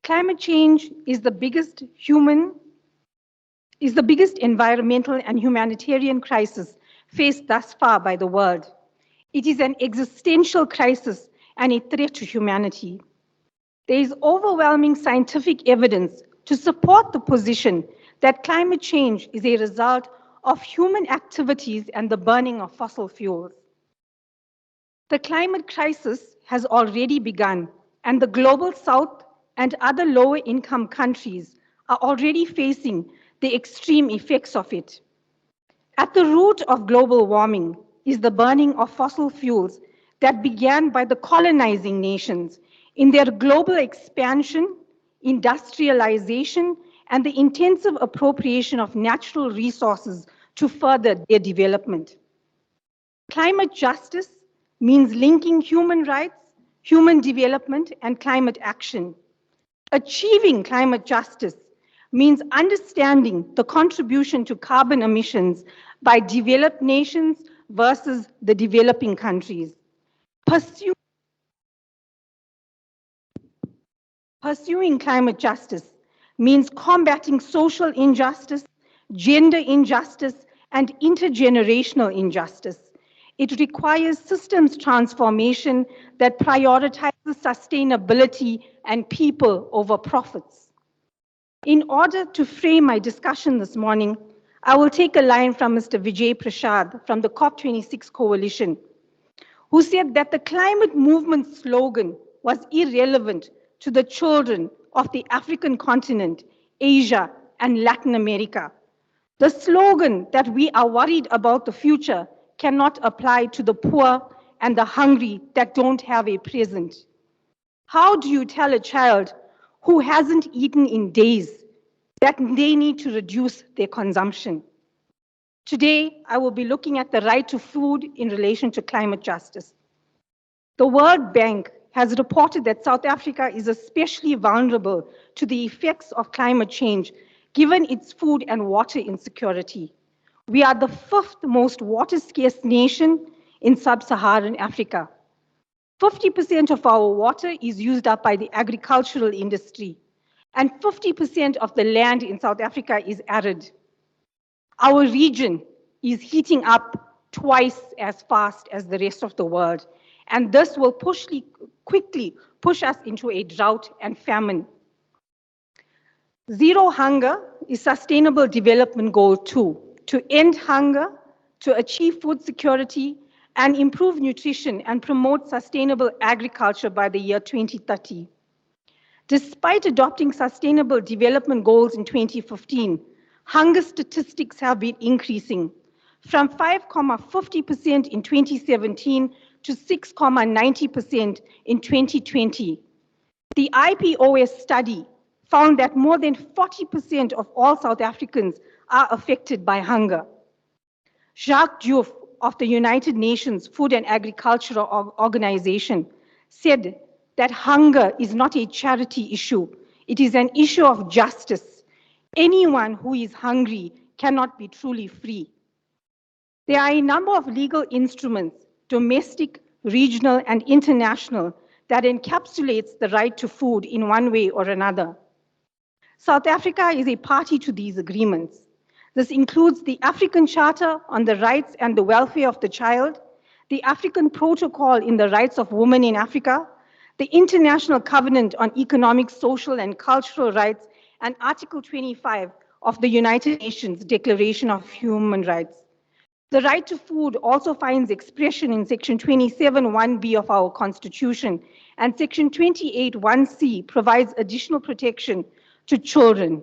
Climate change is the biggest environmental and humanitarian crisis faced thus far by the world. It is an existential crisis and a threat to humanity. There is overwhelming scientific evidence to support the position that climate change is a result of human activities and the burning of fossil fuels. The climate crisis has already begun, and the global south and other lower income countries are already facing the extreme effects of it. At the root of global warming is the burning of fossil fuels that began by the colonizing nations in their global expansion, industrialization, and the intensive appropriation of natural resources to further their development. Climate justice means linking human rights, human development, and climate action. Achieving climate justice means understanding the contribution to carbon emissions by developed nations versus the developing countries. Pursuing climate justice means combating social injustice, gender injustice, and intergenerational injustice. It requires systems transformation that prioritizes sustainability and people over profits. In order to frame my discussion this morning, I will take a line from Mr. Vijay Prashad from the COP26 coalition, who said that the climate movement slogan was irrelevant to the children of the African continent, Asia, and Latin America. The slogan that we are worried about the future cannot apply to the poor and the hungry that don't have a present. How do you tell a child who hasn't eaten in days that they need to reduce their consumption? Today, I will be looking at the right to food in relation to climate justice. The World Bank has reported that South Africa is especially vulnerable to the effects of climate change, given its food and water insecurity. We are the 5th most water-scarce nation in sub-Saharan Africa. 50% of our water is used up by the agricultural industry, and 50% of the land in South Africa is arid. Our region is heating up twice as fast as the rest of the world, and this will quickly push us into a drought and famine. Zero hunger is Sustainable Development Goal 2, to end hunger, to achieve food security, and improve nutrition and promote sustainable agriculture by the year 2030. Despite adopting Sustainable Development Goals in 2015, hunger statistics have been increasing from 5.50% in 2017 to 6.90% in 2020. The IPOS study found that more than 40% of all South Africans are affected by hunger. Jacques Diouf of the United Nations Food and Agriculture Organization said that hunger is not a charity issue, it is an issue of justice. Anyone who is hungry cannot be truly free. There are a number of legal instruments, domestic, regional, and international, that encapsulates the right to food in one way or another. South Africa is a party to these agreements. This includes the African Charter on the Rights and the Welfare of the Child, the African Protocol in the Rights of Women in Africa, the International Covenant on Economic, Social, and Cultural Rights, and Article 25 of the United Nations Declaration of Human Rights. The right to food also finds expression in Section 27(1)(b) of our Constitution, and Section 28(1)(c) provides additional protection to children.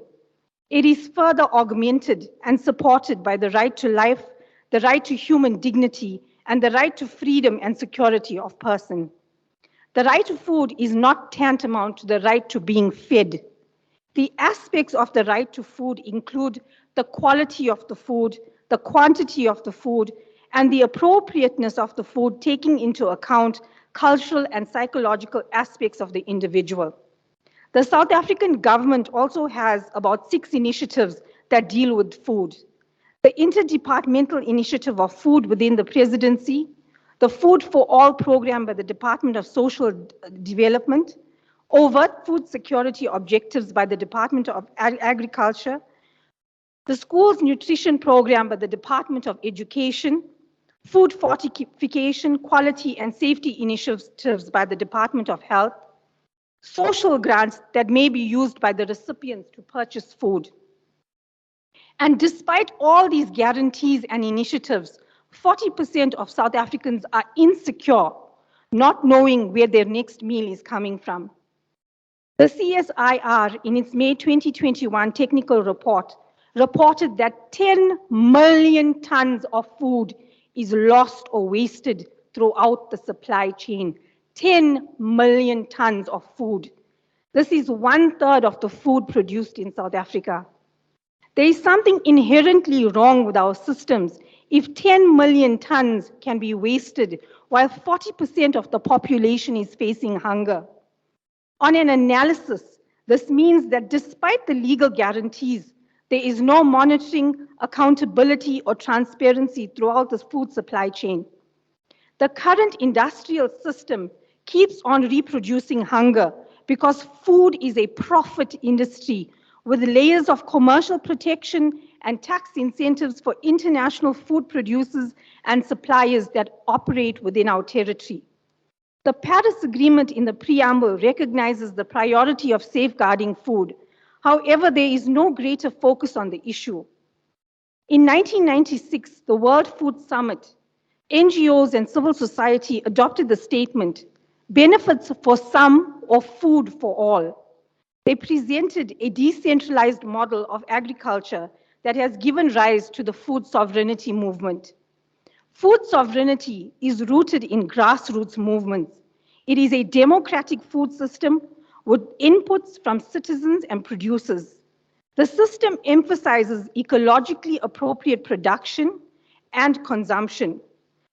It is further augmented and supported by the right to life, the right to human dignity, and the right to freedom and security of person. The right to food is not tantamount to the right to being fed. The aspects of the right to food include the quality of the food, the quantity of the food, and the appropriateness of the food, taking into account cultural and psychological aspects of the individual. The South African government also has about 6 initiatives that deal with food. The Interdepartmental Initiative of Food within the Presidency, the Food for All program by the Department of Social Development, overt food security objectives by the Department of Agriculture, the school's nutrition program by the Department of Education, food fortification, quality and safety initiatives by the Department of Health, social grants that may be used by the recipients to purchase food. And despite all these guarantees and initiatives, 40% of South Africans are insecure, not knowing where their next meal is coming from. The CSIR, in its May 2021 technical report, reported that 10 million tons of food is lost or wasted throughout the supply chain. 10 million tons of food. This is 1/3 of the food produced in South Africa. There is something inherently wrong with our systems if 10 million tons can be wasted while 40% of the population is facing hunger. On an analysis, this means that despite the legal guarantees, there is no monitoring, accountability, or transparency throughout the food supply chain. The current industrial system keeps on reproducing hunger because food is a profit industry with layers of commercial protection and tax incentives for international food producers and suppliers that operate within our territory. The Paris Agreement in the preamble recognizes the priority of safeguarding food. However, there is no greater focus on the issue. In 1996, the World Food Summit, NGOs and civil society adopted the statement, benefits for some or food for all. They presented a decentralized model of agriculture that has given rise to the food sovereignty movement. Food sovereignty is rooted in grassroots movements. It is a democratic food system with inputs from citizens and producers. The system emphasizes ecologically appropriate production and consumption,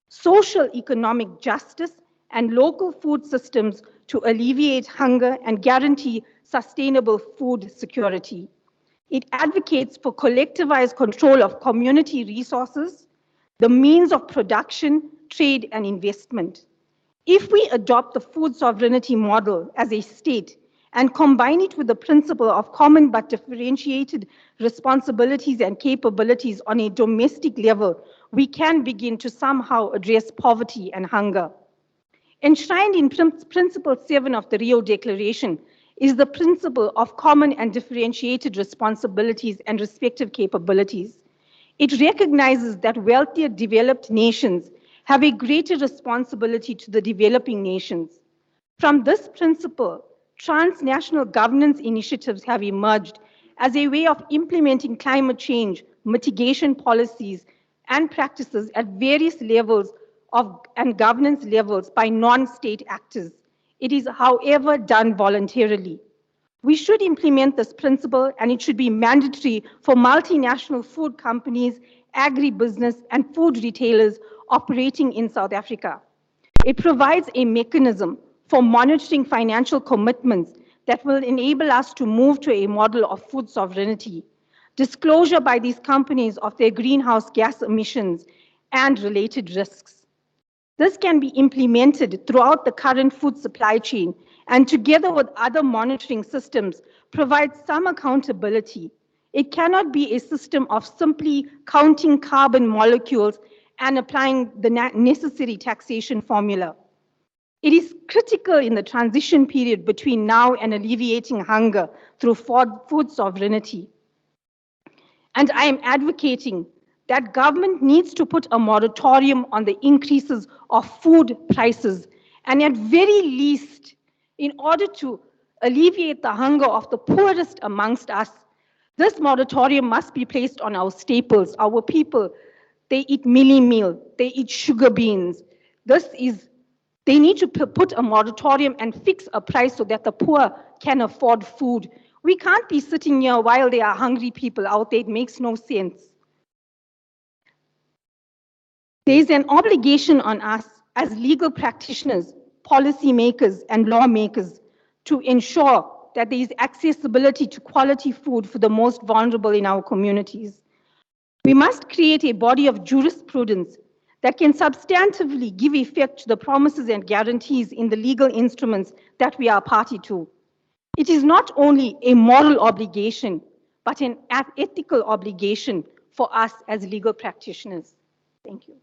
social economic justice, and local food systems to alleviate hunger and guarantee sustainable food security. It advocates for collectivized control of community resources, the means of production, trade, and investment. If we adopt the food sovereignty model as a state and combine it with the principle of common but differentiated responsibilities and capabilities on a domestic level, we can begin to somehow address poverty and hunger. Enshrined in Principle 7 of the Rio Declaration is the principle of common and differentiated responsibilities and respective capabilities. It recognizes that wealthier developed nations have a greater responsibility to the developing nations. From this principle, transnational governance initiatives have emerged as a way of implementing climate change mitigation policies and practices at various levels and governance levels by non-state actors. It is, however, done voluntarily. We should implement this principle, and it should be mandatory for multinational food companies, agribusiness, and food retailers operating in South Africa. It provides a mechanism for monitoring financial commitments that will enable us to move to a model of food sovereignty, disclosure by these companies of their greenhouse gas emissions and related risks. This can be implemented throughout the current food supply chain and together with other monitoring systems provide some accountability. It cannot be a system of simply counting carbon molecules and applying the necessary taxation formula. It is critical in the transition period between now and alleviating hunger through food sovereignty. And I am advocating that government needs to put a moratorium on the increases of food prices, and at very least, in order to alleviate the hunger of the poorest amongst us, this moratorium must be placed on our staples. Our people, they eat mealie meal, they eat sugar beans. They need to put a moratorium and fix a price so that the poor can afford food. We can't be sitting here while there are hungry people out there. It makes no sense. There is an obligation on us as legal practitioners, policymakers, and lawmakers to ensure that there is accessibility to quality food for the most vulnerable in our communities. We must create a body of jurisprudence that can substantively give effect to the promises and guarantees in the legal instruments that we are party to. It is not only a moral obligation, but an ethical obligation for us as legal practitioners. Thank you.